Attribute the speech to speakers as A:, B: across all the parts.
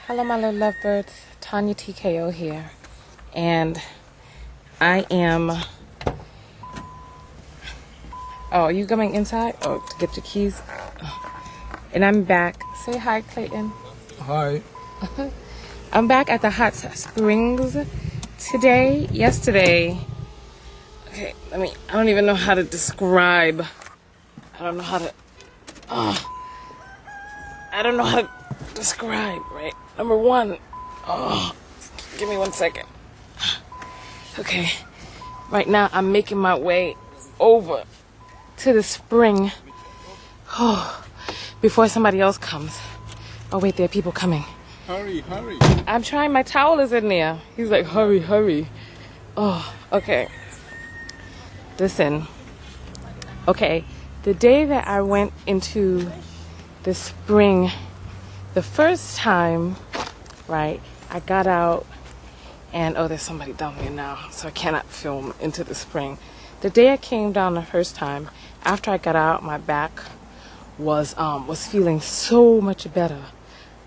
A: Hello, my little lovebirds. TonyaTko here. And I am... Oh, are you coming inside? Oh, to get your keys? And I'm back. Say hi, Clayton.
B: Hi.
A: I'm back at the hot springs today. Yesterday... Okay, I don't even know how to describe... I don't know how to describe, right? Number one. Give me 1 second. Okay. Right now, I'm making my way over to the spring. Before somebody else comes. Oh, wait, there are people coming.
B: Hurry.
A: I'm trying. My towel is in there. He's like, hurry. Oh, okay. Listen. Okay. The day that I went into the spring, the first time, right, I got out and, there's somebody down there now, so I cannot film into the spring. The day I came down the first time, after I got out, my back was feeling so much better,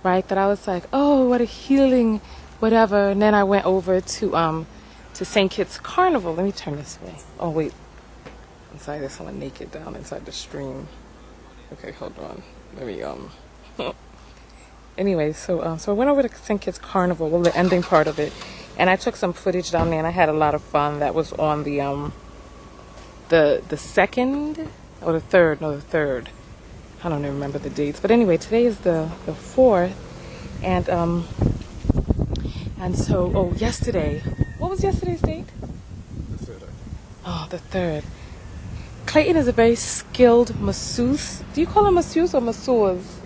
A: right, that I was like, oh, what a healing, whatever. And then I went over to St. Kitts Carnival. Let me turn this way. Oh, wait. I'm sorry, there's someone naked down inside the stream. Okay, hold on. Let me, Anyway, so I went over to St. Kitts Carnival, well, the ending part of it, and I took some footage down there, and I had a lot of fun. That was on the second, or the third, no, the third. I don't even remember the dates. But anyway, today is the fourth, and so, yesterday, what was yesterday's date?
B: The third, I think.
A: Oh, the third. Clayton is a very skilled masseuse. Do you call him masseuse or masseuse?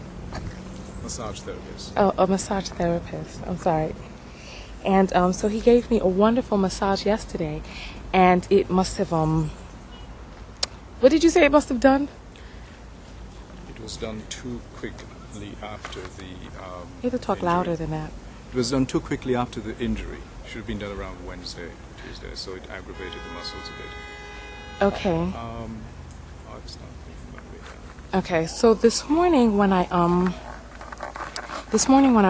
B: Massage therapist.
A: Oh, a massage therapist. I'm sorry. And so he gave me a wonderful massage yesterday, and it must have what did you say it must have done?
B: It was done too quickly after the
A: You have to talk
B: injury.
A: louder than that.
B: It was done too quickly after the injury. Should have been done around Wednesday, Tuesday, so it aggravated the muscles a bit.
A: Okay.
B: It's not that way.
A: Okay. So this morning when I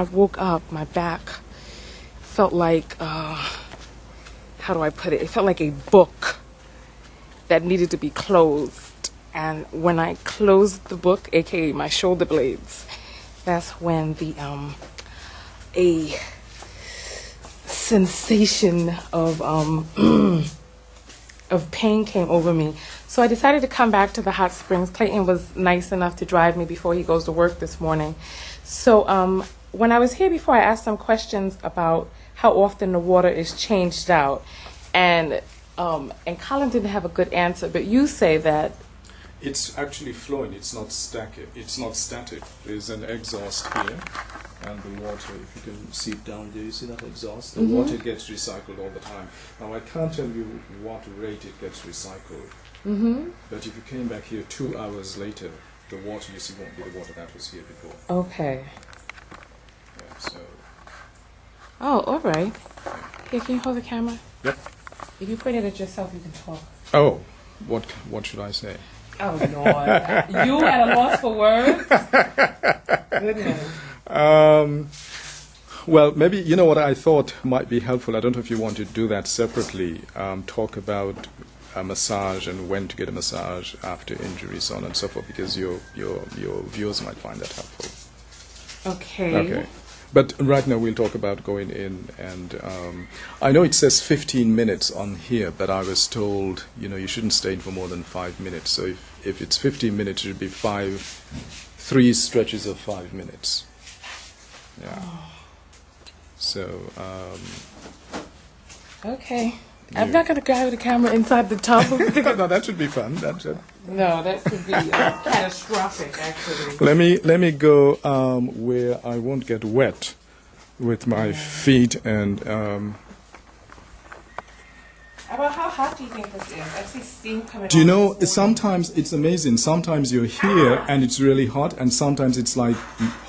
A: woke up, my back felt like how do I put it? It felt like a book that needed to be closed. And when I closed the book, aka my shoulder blades, that's when the a sensation of of pain came over me. So I decided to come back to the hot springs. Clayton was nice enough to drive me before he goes to work this morning. So when I was here before, I asked some questions about how often the water is changed out. And Colin didn't have a good answer, but you say that
B: It's actually flowing. It's not static. There's an exhaust here, and the water, if you can see it down there, you see that exhaust? The water gets recycled all the time. Now, I can't tell you what rate it gets recycled, but if you came back here 2 hours later, the water you see won't be the water that was here before.
A: okay.
B: Yeah, so,
A: Oh, all right. Here, can you hold the camera?
B: yep.
A: If you point it at yourself, you can talk.
B: Oh, what should I say?
A: Oh, Lord. You at a loss for words? Goodness.
B: Well, maybe, you know what I thought might be helpful, I don't know if you want to do that separately, talk about a massage and when to get a massage after injury, so on and so forth, because your viewers might find that helpful.
A: Okay.
B: But right now we'll talk about going in, and I know it says 15 minutes on here, but I was told, you shouldn't stay in for more than 5 minutes. So if it's 15 minutes, it should be 3 stretches of 5 minutes. Yeah. So,
A: Okay. I'm not going to grab the camera inside the tub.
B: no, that should be fun. That should.
A: No, that could be catastrophic, actually.
B: Let me go where I won't get wet with my feet and.
A: About how hot do you think this is? I see steam coming.
B: Do you know? Sometimes it's amazing. Sometimes you're here and it's really hot, and sometimes it's like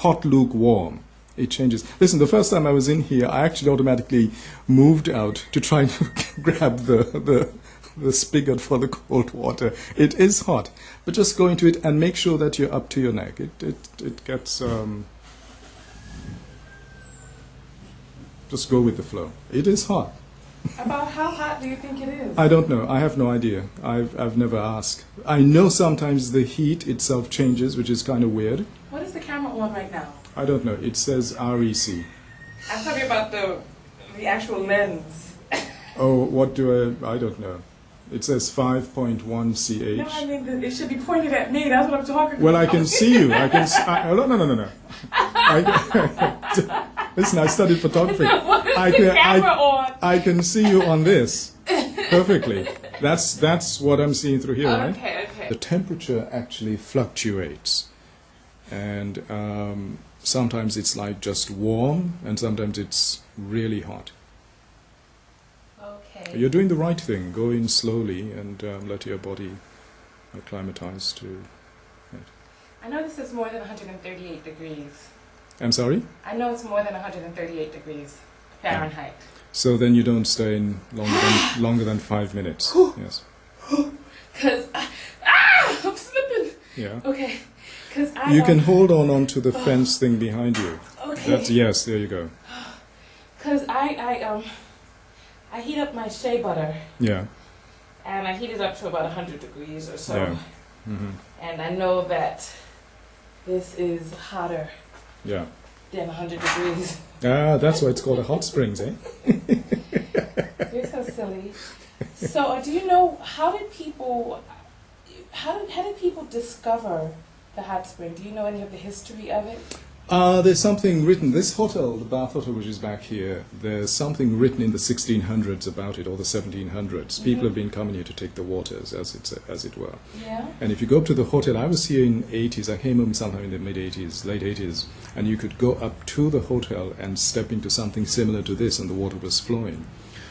B: hot lukewarm. It changes. Listen, the first time I was in here, I actually automatically moved out to try to grab the spigot for the cold water. It is hot, but just go into it and make sure that you're up to your neck. It gets Just go with the flow. It is hot.
A: About how hot do you think it is?
B: I don't know. I have no idea. I've never asked. I know sometimes the heat itself changes, which is kind of weird.
A: What is the camera on right now?
B: I don't know. It says REC.
A: I'm talking about the actual lens.
B: Oh, what do I don't know. It says 5.1 CH.
A: No, I mean, it should be pointed at me. That's what I'm talking about.
B: Well, I can see you. I can. No. Listen, I studied photography.
A: What is the camera on?
B: I can see you on this perfectly. That's what I'm seeing through here, right?
A: Okay.
B: The temperature actually fluctuates, and sometimes it's like just warm, and sometimes it's really hot.
A: Okay.
B: You're doing the right thing. Go in slowly and let your body acclimatize to it.
A: I know this is more than 138 degrees.
B: I'm sorry?
A: I know it's more than 138 degrees Fahrenheit.
B: So then you don't stay in longer than 5 minutes. Yes.
A: Because I'm slipping.
B: Yeah.
A: Okay. Because
B: You can hold on to the fence thing behind you.
A: Okay.
B: Yes, there you go.
A: Because I heat up my shea butter,
B: Yeah.
A: and I heat it up to about 100 degrees or so.
B: Yeah. Mm-hmm.
A: And I know that this is hotter
B: Yeah.
A: than 100 degrees.
B: That's why it's called a hot springs, eh?
A: You're so silly. So, do you know how did people discover the hot spring? Do you know any of the history of it?
B: There's something written. This hotel, the Bath Hotel, which is back here, there's something written in the 1600s about it, or the 1700s. People have been coming here to take the waters, as it were.
A: Yeah.
B: And if you go up to the hotel, I was here in 80s. I came home sometime in the mid 80s, late 80s, and you could go up to the hotel and step into something similar to this, and the water was flowing.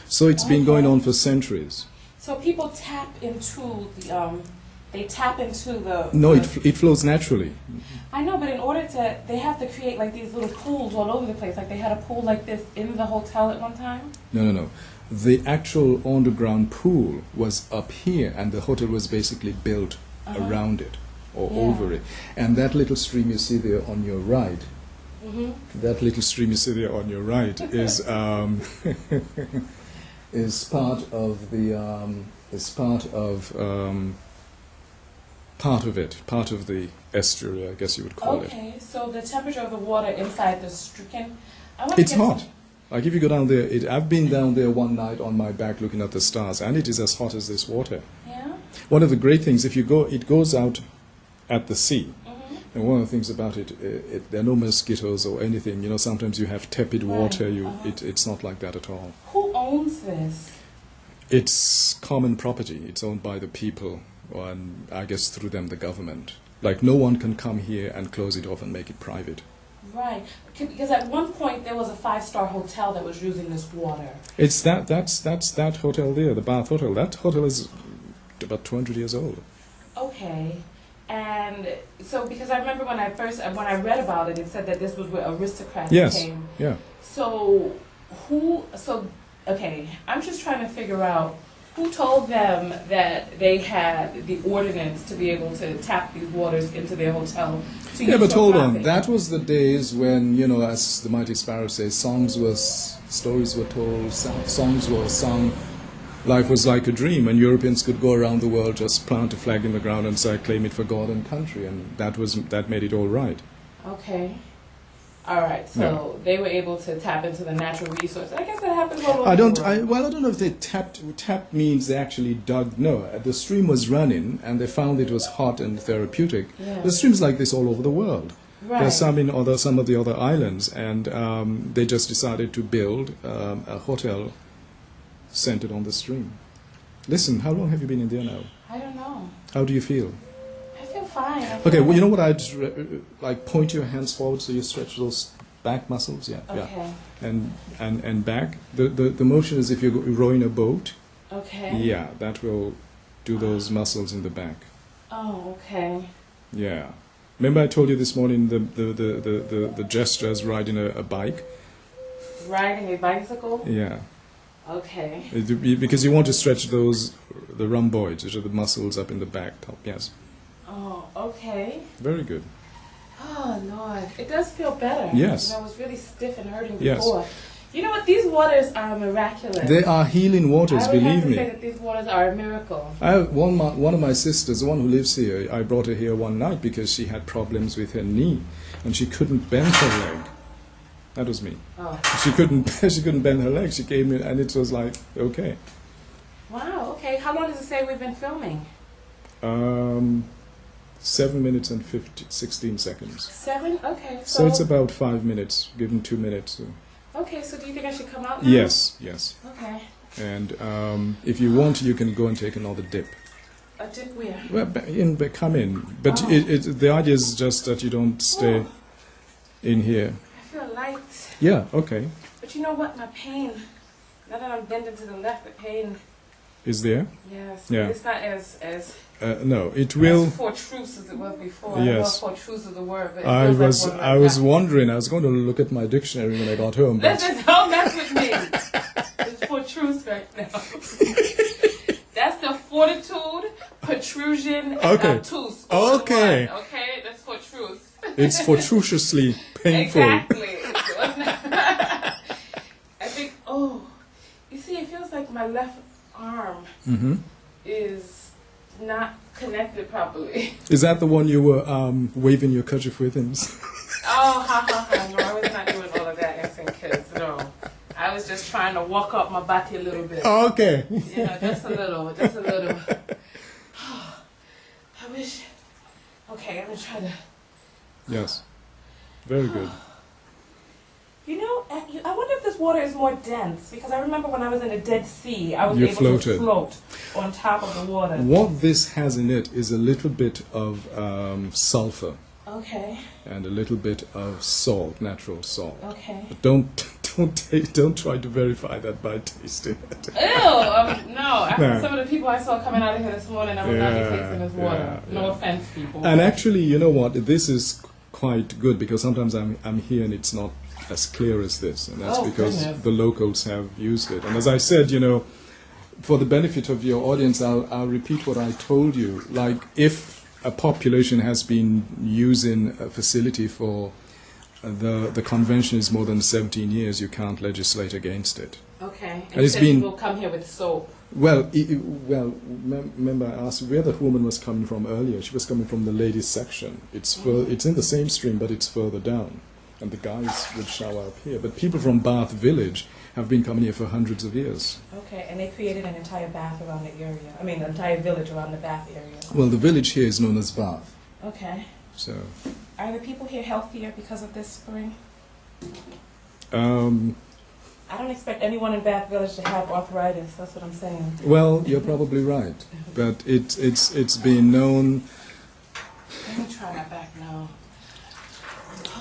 B: So it's been going on for centuries.
A: So people tap into the
B: No, it flows naturally.
A: I know, but in order to, they have to create like these little pools all over the place. Like they had a pool like this in the hotel at one time.
B: No. The actual underground pool was up here, and the hotel was basically built around it or over it. And that little stream you see there on your right, that little stream you see there on your right is is part of the part of the estuary, I guess you would call it.
A: Okay, so the temperature of the water inside the stream.
B: It's hot. Like if you go down there, I've been down there one night on my back looking at the stars, and it is as hot as this water.
A: Yeah.
B: One of the great things, if you go, it goes out at the sea. And one of the things about it, there are no mosquitoes or anything. You know, sometimes you have tepid water. It's not like that at all.
A: Who owns this?
B: It's common property. It's owned by the people, and I guess through them the government. Like no one can come here and close it off and make it private.
A: Right, because at one point there was a 5-star hotel that was using this water.
B: It's that's that hotel there, the Bath Hotel. That hotel is about 200 years old.
A: Okay, and so because I remember when I read about it, it said that this was where aristocrats came.
B: Yeah.
A: So okay, I'm just trying to figure out who told them that they had the ordinance to be able to tap these waters into their hotel.
B: Yeah, but hold on. That was the days when, you know, as the Mighty Sparrow says, stories were told, songs were sung. Life was like a dream, and Europeans could go around the world, just plant a flag in the ground and say, claim it for God and country, and that made it all right.
A: Okay. All right, so they were able to tap into the natural resource. I guess that happens all over the world.
B: I don't know if they tapped. Tap means they actually dug. No, the stream was running, and they found it was hot and therapeutic.
A: Yeah.
B: There's streams like this all over the world.
A: Right.
B: There's some in some of the other islands, and they just decided to build a hotel centered on the stream. Listen, how long have you been in there now?
A: I don't know.
B: How do you feel?
A: I feel fine.
B: Okay, well, you know what I'd like? Point your hands forward so you stretch those back muscles. Yeah,
A: Okay.
B: yeah. And back. The motion is if you're rowing a boat.
A: Okay.
B: Yeah, that will do those muscles in the back.
A: Oh, okay.
B: Yeah. Remember I told you this morning the gesture as riding a bike?
A: Riding a bicycle?
B: Yeah.
A: Okay.
B: Because you want to stretch the rhomboids, which are the muscles up in the back top. Yes.
A: Oh, okay.
B: Very good.
A: Oh, Lord. It does feel better.
B: Yes.
A: You know, it was really stiff and hurting
B: Yes.
A: before. You know what? These waters are miraculous.
B: They are healing waters,
A: I would
B: believe
A: have to
B: me.
A: say that these waters are a miracle.
B: One of my sisters, the one who lives here, I brought her here one night because she had problems with her knee and she couldn't bend her leg. That was me.
A: Oh.
B: She couldn't bend her leg. She came in and it was like, okay.
A: Wow, okay. How long does it say we've been filming?
B: 7 minutes and 16 seconds.
A: 7? Okay.
B: So it's about 5 minutes, given 2 minutes. So.
A: Okay, so do you think I should come out now?
B: Yes, yes.
A: Okay.
B: And if you want, you can go and take another dip.
A: A dip where?
B: Well, come in. But the idea is just that you don't stay in here.
A: I feel light.
B: Yeah, okay.
A: But you know what? My pain, now that I'm bending to the left, the pain.
B: Is there?
A: Yes.
B: Yeah.
A: It's not as
B: no, it will.
A: as fortruse as it was before.
B: Yes.
A: I don't know if fortruse is the word, but it
B: I
A: feels
B: was
A: like one
B: I
A: right
B: was
A: now.
B: wondering. I was going to look at my dictionary when I got home. But
A: Listen, don't mess with me. It's fortruse right now. That's the fortitude, protrusion, and
B: Okay.
A: obtuse.
B: Okay.
A: Okay, that's fortruse.
B: it's fortuitously painful.
A: Exactly. I think. Oh, you see, it feels like my left arm
B: Mm-hmm.
A: is not connected properly.
B: Is that the one you were waving your kerchief with? And
A: Oh, ha ha ha! No, I was not doing all of that, innocent kids. No, I was just trying to walk up my body a little bit.
B: okay.
A: You know, just a little, just a little. I wish. Okay, I'm gonna try to.
B: Yes. Very good.
A: You know, I wonder if this water is more dense because I remember when I was in the Dead Sea, I was
B: You
A: able
B: floated.
A: to float on top of the water.
B: What this has in it is a little bit of sulfur
A: Okay.
B: and a little bit of salt, natural salt.
A: Okay.
B: But don't try to verify that by tasting it.
A: Ew! No. After
B: No.
A: some of the people I saw coming out of here this morning, I would not be tasting this water.
B: yeah,
A: No
B: yeah.
A: offense, people.
B: And actually, you know what? This is quite good because sometimes I'm here and it's not as clear as this, and that's
A: Oh,
B: because
A: goodness.
B: the locals have used it. And as I said, you know, for the benefit of your audience, I'll repeat what I told you. Like, if a population has been using a facility for the convention is more than 17 years, you can't legislate against it.
A: Okay.
B: And it's
A: said
B: been-
A: people come here with soap.
B: Well, remember I asked where that woman was coming from earlier. She was coming from the ladies section. It's it's in the same stream, but it's further down. And the guys would shower up here. But people from Bath Village have been coming here for hundreds of years.
A: Okay, and they created an entire bath around the area. I mean, an entire village around the Bath area.
B: Well, the village here is known as Bath.
A: Okay.
B: So,
A: Are the people here healthier because of this spring? I don't expect anyone in Bath Village to have arthritis. That's what I'm saying.
B: well, you're probably right. But it's been known.
A: Let me try my back now.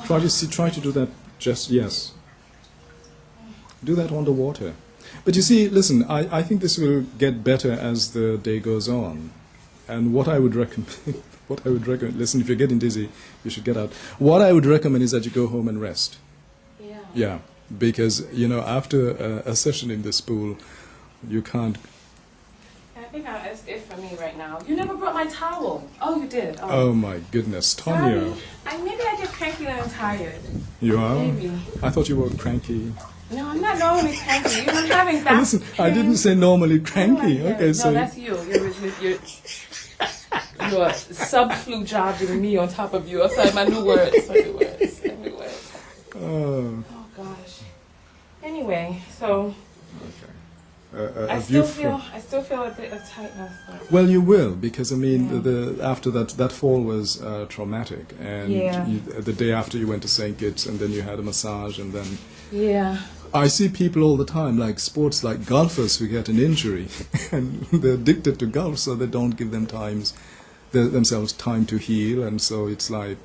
B: Try to do that. Yes. Do that underwater. But you see, listen, I think this will get better as the day goes on. And what I would recommend, listen, if you're getting dizzy, you should get out. What I would recommend is that you go home and rest.
A: Yeah.
B: Yeah, because, you know, after a session in this pool, you can't.
A: I think it's it for me right now. You never brought my towel. Oh, you did.
B: Oh my goodness, Tonya.
A: Sorry. Maybe I get cranky when I'm tired.
B: You are?
A: Maybe.
B: I thought you were cranky.
A: No, I'm not normally cranky. You're having back
B: Listen, I didn't say normally cranky.
A: Oh,
B: Okay, so.
A: no, that's you. You're subflujaging me on top of you. Outside my new words. New words.
B: Oh,
A: Oh gosh. Anyway, so
B: okay.
A: I still feel a bit of tightness. But
B: Well, you will, because I mean,
A: Yeah.
B: after that fall was traumatic, and
A: Yeah.
B: the day after you went to St. Kitts, and then you had a massage, and then
A: yeah.
B: I see people all the time, like sports, like golfers who get an injury, and they're addicted to golf, so they don't give themselves time to heal, and so it's like,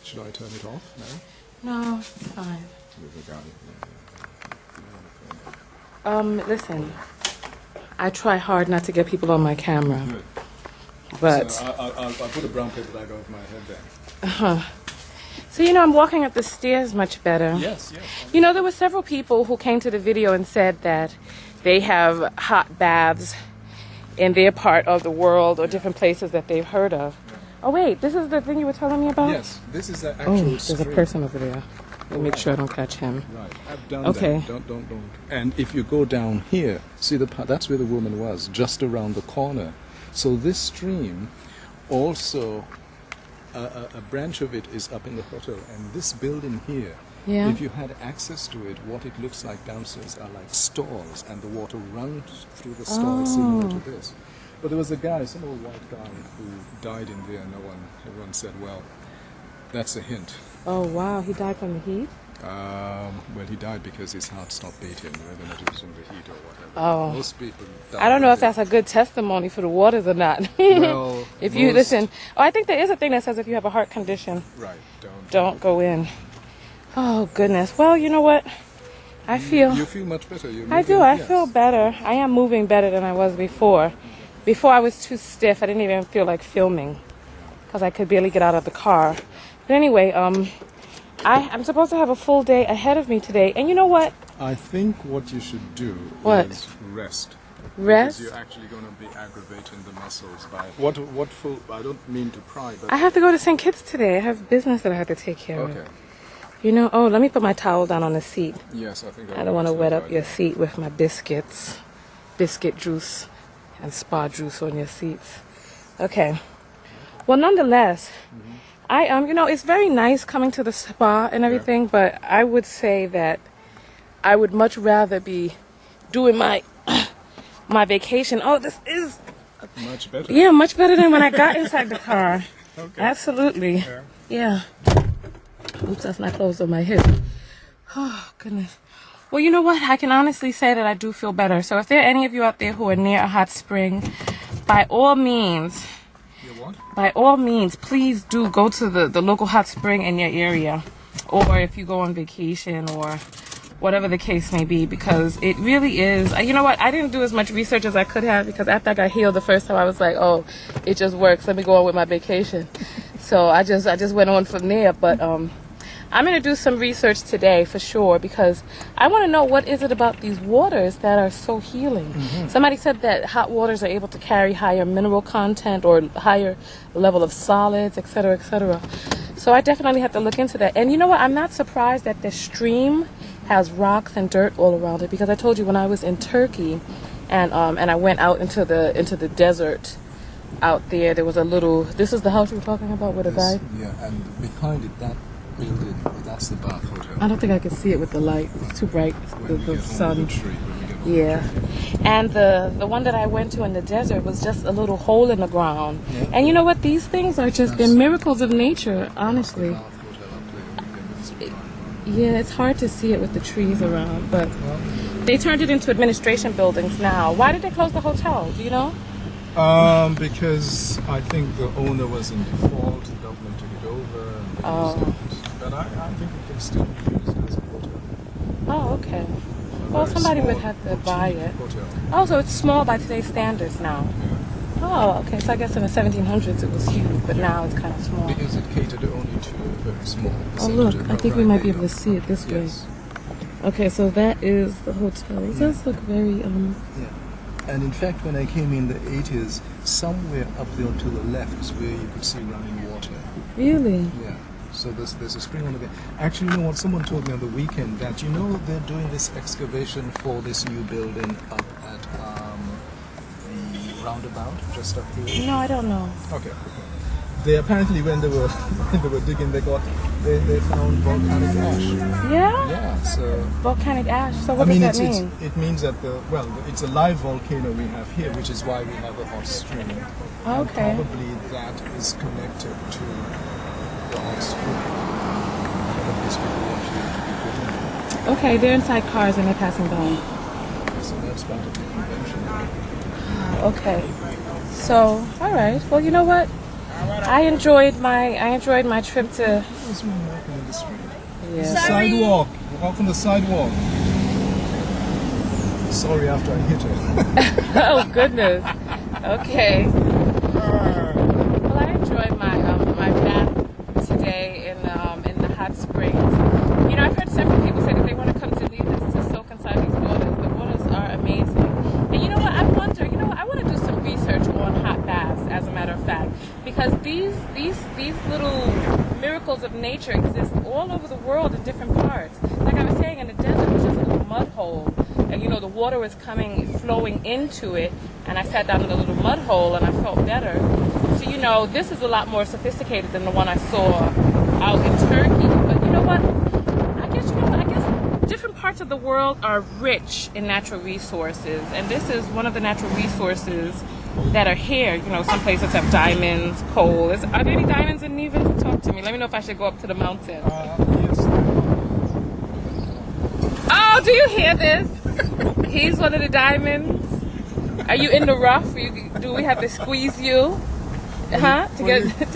B: should I turn it off now?
A: No, it's fine.
B: There's a guy.
A: Listen. I try hard not to get people on my camera,
B: Good.
A: but
B: So I'll put a brown paper bag over my head then.
A: so you know, I'm walking up the stairs much better.
B: Yes.
A: You know, there were several people who came to the video and said that they have hot baths in their part of the world or different places that they've heard of. Oh wait, this is the thing you were telling me about?
B: Yes, this is the
A: Oh,
B: actual
A: there's a
B: stream.
A: person over there. Let me make sure I don't catch him.
B: Right, I've done
A: Okay.
B: that. Don't. And if you go down here, see that's where the woman was, just around the corner. So this stream, also, a branch of it is up in the hotel, and this building here.
A: Yeah.
B: If you had access to it, what it looks like downstairs are like stalls, and the water runs through the stalls similar to this. But there was a guy, some old white guy, who died in there. Everyone said, well, that's a hint.
A: Oh, wow. He died from the heat?
B: Well, he died because his heart stopped beating, whether it was from the heat or whatever.
A: Oh.
B: Most people die.
A: I don't know if that's a good testimony for the waters or not.
B: Well,
A: if you listen. Oh, I think there is a thing that says if you have a heart condition,
B: right,
A: don't go in. Oh, goodness. Well, you know what? I feel...
B: You feel much better.
A: I do. I feel better. I am moving better than I was before. Before I was too stiff. I didn't even feel like filming because I could barely get out of the car. But anyway, I'm supposed to have a full day ahead of me today. And you know what?
B: I think what you should do is rest.
A: Rest?
B: Because you're actually going to be aggravating the muscles by... What full... I don't mean to pry, but...
A: I have to go to St. Kitts today. I have business that I have to take care of.
B: Okay.
A: You know, oh, let me put my towel down on the seat.
B: Yes, I think
A: I don't want to wet up your seat with my biscuits. Biscuit juice and spa juice on your seats. Okay. Well, nonetheless, you know, it's very nice coming to the spa and everything, but I would say that I would much rather be doing my my vacation. Oh, this is
B: much better.
A: Yeah, much better than when I got inside the car.
B: Okay.
A: Absolutely. Yeah. Oops, that's my clothes on my hip. Oh, goodness. Well, you know what? I can honestly say that I do feel better. So if there are any of you out there who are near a hot spring, by all means, please do go to the local hot spring in your area. Or if you go on vacation or whatever the case may be, because it really is. You know what? I didn't do as much research as I could have, because after I got healed the first time, I was like, oh, it just works. Let me go on with my vacation. So I just went on from there. But I'm going to do some research today for sure, because I want to know what is it about these waters that are so healing. Somebody said that hot waters are able to carry higher mineral content or higher level of solids, etc., etc. So I definitely have to look into that. And you know what? I'm not surprised that the stream has rocks and dirt all around it, because I told you when I was in Turkey and I went out into the desert out there was a little... This is the house you were talking about with a guy?
B: Yeah, and behind it, that building, that's the Bath Hotel.
A: I don't think I can see it with the light. It's too bright. The sun. Yeah. And the one that I went to in the desert was just a little hole in the ground. Yeah. And you know what? These things are just, they're miracles of nature, honestly. Yeah, it's hard to see it with the trees around, but they turned it into administration buildings now. Why did they close the hotel? Do you know?
B: Because I think the owner was in default, the government took it over. And but I think it can still be used as a hotel.
A: Oh, okay. Well, somebody would have to buy it.
B: Hotel.
A: Oh, so it's small by today's standards now.
B: Yeah.
A: Oh, okay. So I guess in the 1700s it was huge, but now it's kind of small.
B: Because it catered only to a very small percentage.
A: Oh, look. I think we might be able to see it this way. Okay, so that is the hotel. It does look very...
B: Yeah. And in fact, when I came in the 80s, somewhere up there to the left is where you could see running water.
A: Really?
B: Yeah. So there's a spring on the... Actually, you know what? Someone told me on the weekend that, you know, they're doing this excavation for this new building up at the roundabout, just up here.
A: No, I don't know.
B: Okay. They apparently, when they were digging, they found volcanic ash.
A: Yeah?
B: Yeah, so...
A: Volcanic ash. So what does that mean?
B: It means that it's a live volcano we have here, which is why we have a hot stream.
A: Okay.
B: And probably that is connected to the hot stream.
A: Okay, they're inside cars and they're passing by.
B: So that's part of the convention.
A: Okay. So, all right. Well, you know what? I enjoyed my trip to...
B: There's one walking in the street.
A: Yeah.
B: Sidewalk. Walk on the sidewalk. Sorry after I hit her.
A: Oh, goodness. Okay. Well, I enjoyed my bath today in the hot springs. You know, I've heard several people say that they want to come to Nevis to soak inside these waters. The waters are amazing. And you know what? I wonder. You know what? I want to do some research on hot baths, as a matter of fact, because these little miracles of nature exist all over the world in different parts. Like I was saying, in the desert, it was just a little mud hole. And, you know, the water was flowing into it. And I sat down in a little mud hole and I felt better. So, you know, this is a lot more sophisticated than the one I saw out in Turkey. But you know what? I guess different parts of the world are rich in natural resources. And this is one of the natural resources that are here. You know, some places have diamonds, coal. Are there any diamonds in Nevis? Talk to me. Let me know if I should go up to the mountain.
B: Yes.
A: Oh, do you hear this? He's one of the diamonds. Are you in the rough? Do we have to squeeze you? Huh? To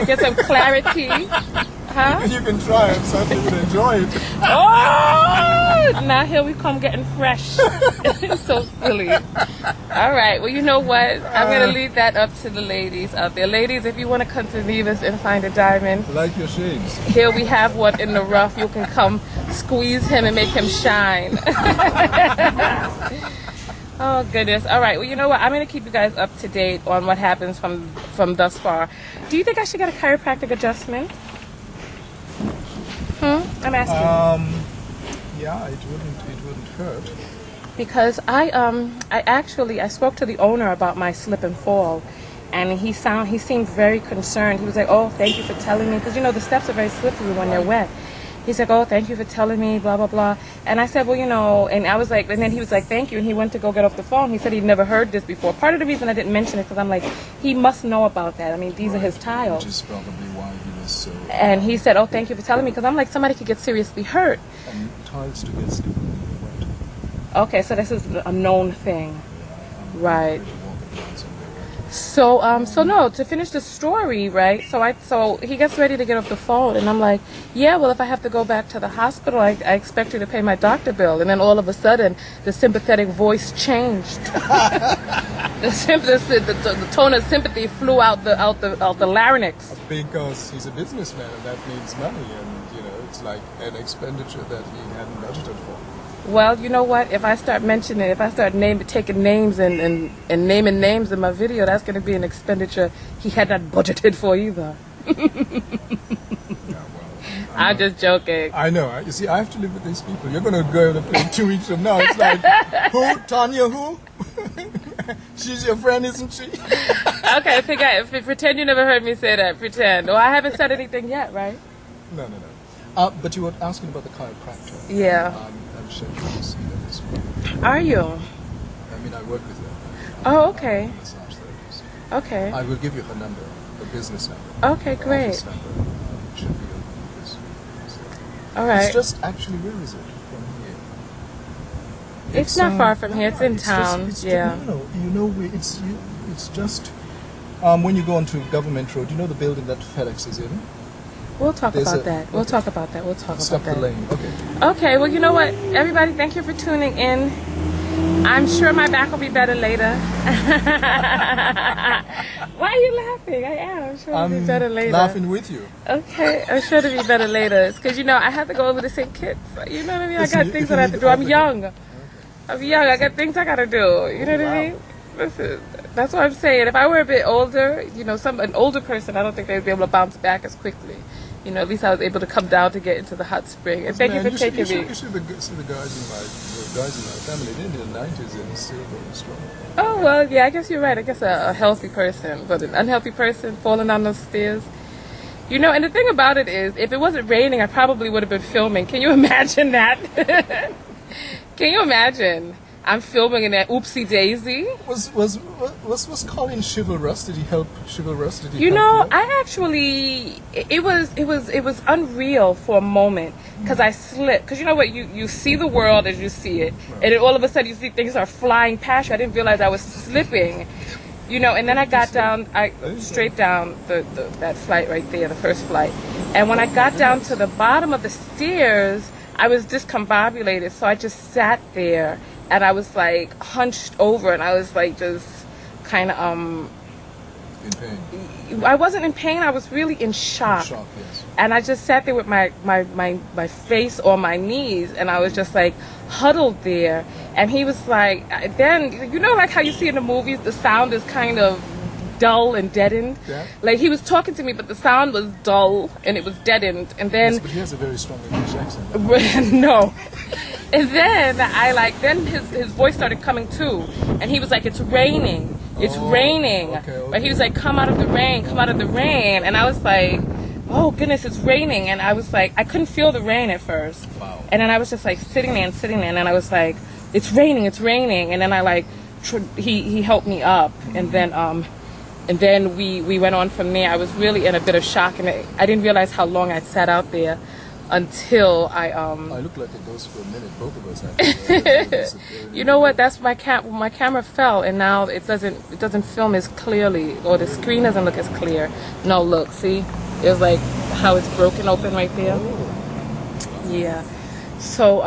A: get some clarity? Huh?
B: You can try. I'm certainly would enjoy it.
A: Oh! Now here we come getting fresh. So silly. All right. Well, you know what? I'm going to leave that up to the ladies out there. Ladies, if you want to come to Nevis and find a diamond.
B: I like your shades.
A: Here we have one in the rough. You can come squeeze him and make him shine. Oh, goodness. All right. Well, you know what? I'm going to keep you guys up to date on what happens from thus far. Do you think I should get a chiropractic adjustment? I'm asking.
B: Yeah, it wouldn't hurt.
A: Because I spoke to the owner about my slip and fall, and he seemed very concerned. He was like, "Oh, thank you for telling me," because you know the steps are very slippery when they're wet. He's like, "Oh, thank you for telling me, blah blah blah." And I said, "Well, you know," and I was like, and then he was like, "Thank you," and he went to go get off the phone. He said he'd never heard this before. Part of the reason I didn't mention it because I'm like, he must know about that. I mean, these are his tiles.
B: Which is probably why he was so.
A: And he said, "Oh, thank you for telling me," because I'm like, somebody could get seriously hurt.
B: And tiles to get slippery when they're wet.
A: Okay, so this is a known thing, right?
B: Really walking around somewhere wet.
A: So no, to finish the story, right? So he gets ready to get off the phone, and I'm like, yeah, well, if I have to go back to the hospital, I expect you to pay my doctor bill. And then all of a sudden, the sympathetic voice changed. the tone of sympathy flew out the larynx.
B: Because he's a businessman, and that means money, and you know, it's like an expenditure that he hadn't budgeted for.
A: Well, you know what? If I start taking names and naming names in my video, that's going to be an expenditure he had not budgeted for either.
B: Yeah, well,
A: I'm just joking.
B: I know. You see, I have to live with these people. You're going to go to play 2 weeks from now. It's like, who? Tonya who? She's your friend, isn't she?
A: Okay, pretend you never heard me say that. Pretend. Well, I haven't said anything yet, right?
B: No. But you were asking about the chiropractor.
A: Yeah.
B: I'm sure you will see that as well.
A: Are you?
B: I mean, I work with her.
A: Oh, okay.
B: Massage therapist.
A: Okay.
B: I will give you her number, her business number.
A: Okay,
B: Her
A: great.
B: office number. It should be open this week. So.
A: All right.
B: It's just actually, where is it from here?
A: It's not far from here. It's in town. Yeah.
B: It's just when you go onto Government Road. You know the building that FedEx is in.
A: We'll talk
B: There's
A: about
B: a-
A: that. We'll
B: okay.
A: talk about that. We'll talk
B: Stop
A: about
B: the
A: that.
B: lane. Okay.
A: Okay. Well, you know what, everybody, thank you for tuning in. I'm sure my back will be better later. Why are you laughing? I am. I'm sure it'll be better later.
B: Laughing with you.
A: Okay, I'm sure it'll be better later. It's because, you know, I have to go over the St. Kitts. You know what I mean?
B: Listen,
A: I got things that I have to do. I'm young. I got things I got to do. You know what I mean? Listen, that's what I'm saying. If I were a bit older, you know, an older person, I don't think they'd be able to bounce back as quickly. You know, at least I was able to come down to get into the hot spring. And thank you for taking me.
B: You should see the guys in my family. They're in their 90s and still going strong.
A: Oh, well, yeah, I guess you're right. I guess a healthy person, but an unhealthy person falling down those stairs. You know, and the thing about it is, if it wasn't raining, I probably would have been filming. Can you imagine that? Can you imagine? I'm filming in that oopsie daisy.
B: Was Colin chivalrous? Did he help chivalrous? Did he
A: You
B: help
A: know, I actually, it was unreal for a moment because I slipped. Because you know what, you see the world as you see it, and then all of a sudden you see things are flying past you. I didn't realize I was slipping. You know, and then I got down, straight down that flight right there, the first flight. And when I got down to the bottom of the stairs, I was discombobulated. So I just sat there. And I was like hunched over, and I was like just kind of
B: in pain?
A: I wasn't in pain. I was really in shock.
B: Shock, yes.
A: And I just sat there with my face on my knees, and I was just like huddled there. And he was like, then you know, like how you see in the movies, the sound is kind of dull and deadened.
C: Yeah.
A: Like he was talking to me, but the sound was dull and it was deadened. And then
C: Yes, but he has a very strong English accent.
A: no. And then then his voice started coming too, and he was like, "It's raining, it's raining."
C: okay.
A: But he was like, "Come out of the rain, come out of the rain," and I was like, "Oh goodness, it's raining," and I was like, I couldn't feel the rain at first.
C: Wow.
A: And then I was just like sitting there, and then I was like, "It's raining, it's raining," and then I like he helped me up, and then we went on from there. I was really in a bit of shock, and I didn't realize how long I'd sat out there until I
C: looked like a ghost for a minute. Both of us had.
A: You know what? That's my camera fell, and now it doesn't film as clearly, or the screen doesn't look as clear. No, look, see, it's like how it's broken open right there.
C: Oh.
A: Yeah. So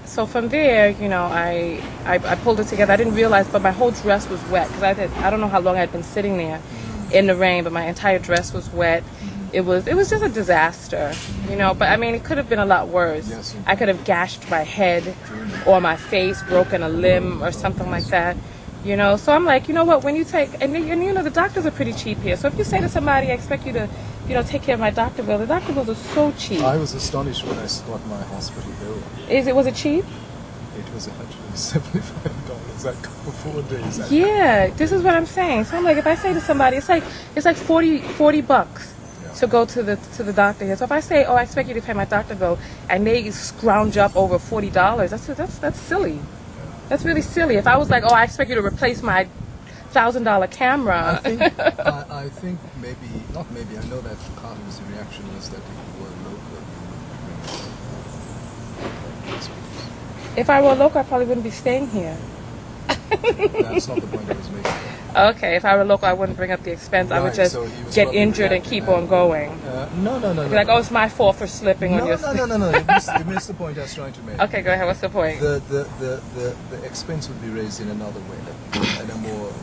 A: so from there, you know, I pulled it together. I didn't realize, but my whole dress was wet because I don't know how long I'd been sitting there in the rain, but my entire dress was wet. It was just a disaster, you know. But I mean, it could have been a lot worse.
C: Yes,
A: I could have gashed my head or my face, broken a limb or something like that, you know. So I'm like, you know what? When you take and you know the doctors are pretty cheap here. So if you say to somebody, I expect you to, you know, take care of my doctor bill. The doctor bills are so cheap.
C: I was astonished when I got my hospital bill.
A: Was it cheap?
C: It was $175. I covered 4 days.
A: Yeah, this is what I'm saying. So I'm like, if I say to somebody, it's like $40 to go to the doctor here. So if I say, oh, I expect you to pay my doctor bill, and they scrounge up over $40, that's silly. That's really silly. If I was like, oh, I expect you to replace my $1,000 camera.
C: I think maybe, not maybe, I know that Carmen's reaction was that if you were local, you would
A: If I were local, I probably wouldn't be staying here.
C: That's not the point I was making.
A: Okay, if I were local, I wouldn't bring up the expense. I would
C: Right,
A: just
C: so he was
A: get
C: probably
A: injured and
C: reacting
A: keep on going.
C: No.
A: Be like, oh, it's my fault for slipping on your...
C: No. You missed the point I was trying to make.
A: Okay, go ahead. What's the point?
C: The expense would be raised in another way, in a more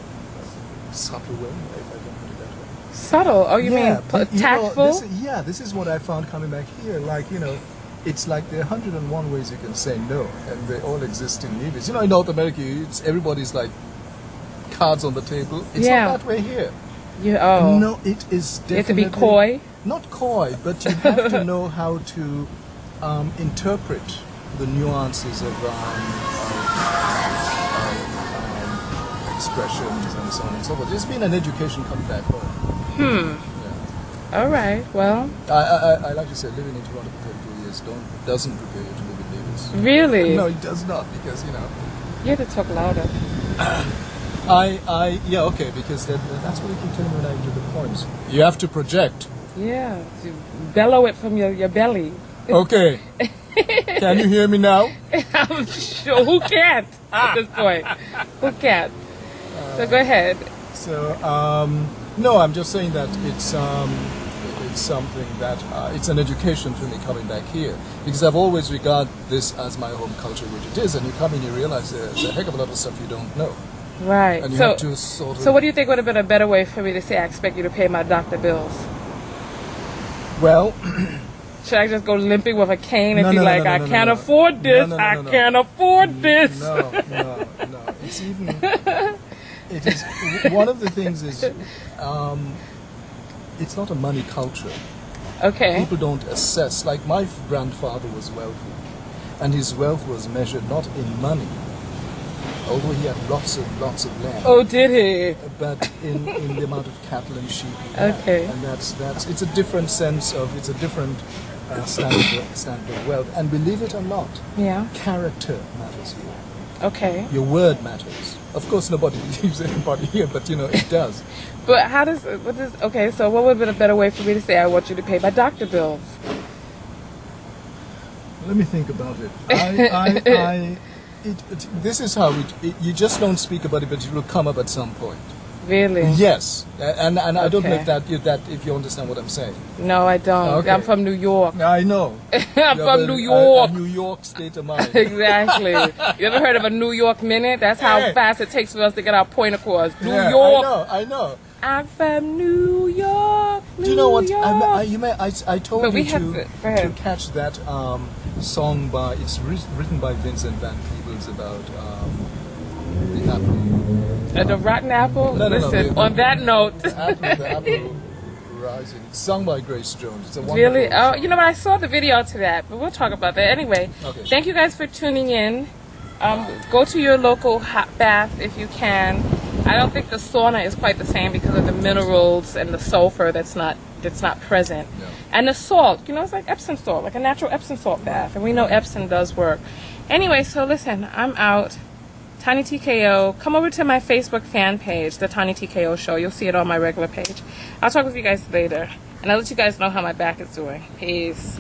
C: subtle way, if I can put it that way.
A: Subtle? Oh, you mean tactful?
C: This is what I found coming back here. Like, you know, it's like there are 101 ways you can say no, and they all exist in Nevis. You know, in North America, everybody's like cards on the table. It's not that way here. No, it is definitely...
A: You have to be coy?
C: Not coy, but you have to know how to interpret the nuances of expressions and so on and so forth. There's been an education coming back home. Yeah.
A: All right, well...
C: I like to say living in Toronto for 32 years doesn't prepare you to live in Nevis.
A: Really?
C: No, it does not, because, you know...
A: You have to talk louder.
C: Because that's what I keep telling you when I do the poems. You have to project.
A: Yeah, to bellow it from your belly.
C: Okay. Can you hear me now?
A: I'm sure. Who can't at this point? Who can't? So go ahead.
C: So, no, I'm just saying that it's something that it's an education for me coming back here, because I've always regarded this as my home culture, which it is, and you come in, you realize there's a heck of a lot of stuff you don't know.
A: Right.
C: And you have to sort of...
A: So what do you think would have been a better way for me to say, I expect you to pay my doctor bills?
C: Well...
A: Should I just go limping with a cane and I can't afford this, I can't afford this?
C: No. It's even... It is... One of the things is... it's not a money culture.
A: Okay.
C: People don't assess. Like, my grandfather was wealthy, and his wealth was measured not in money, although he had lots of land.
A: Oh, did he?
C: But in the amount of cattle and sheep he had.
A: Okay.
C: And that's it's a different sense of, it's a different standard of wealth. And believe it or not, character matters here.
A: Okay.
C: Your word matters. Of course, nobody believes anybody here, but you know it does.
A: But okay, so what would have been a better way for me to say, I want you to pay my doctor bills?
C: Let me think about it. This is how you just don't speak about it, but it will come up at some point.
A: Really?
C: Yes, and I don't know if you understand what I'm saying.
A: No, I don't.
C: Okay.
A: I'm from New York.
C: I know.
A: I'm from New York.
C: A New York state of mind.
A: Exactly. You ever heard of a New York minute? That's how fast it takes for us to get our point across. New York.
C: I know.
A: I'm from New York.
C: Do you know what?
A: York.
C: I told you to catch that song it's written by Vincent Van Peebles about The apple.
A: The rotten apple?
C: No,
A: Listen, on that note.
C: The apple rising. It's sung by Grace Jones. It's a wonderful
A: Really? Oh,
C: song.
A: you know what? I saw the video to that, but we'll talk about that. Anyway,
C: Okay.
A: thank you guys for tuning in. Go to your local hot bath if you can. I don't think the sauna is quite the same because of the minerals and the sulfur that's not present.
C: No.
A: And the salt, you know, it's like Epsom salt, like a natural Epsom salt bath. And we know Epsom does work. Anyway, so listen, I'm out. TonyaTko. Come over to my Facebook fan page, the TonyaTko Show. You'll see it on my regular page. I'll talk with you guys later. And I'll let you guys know how my back is doing. Peace.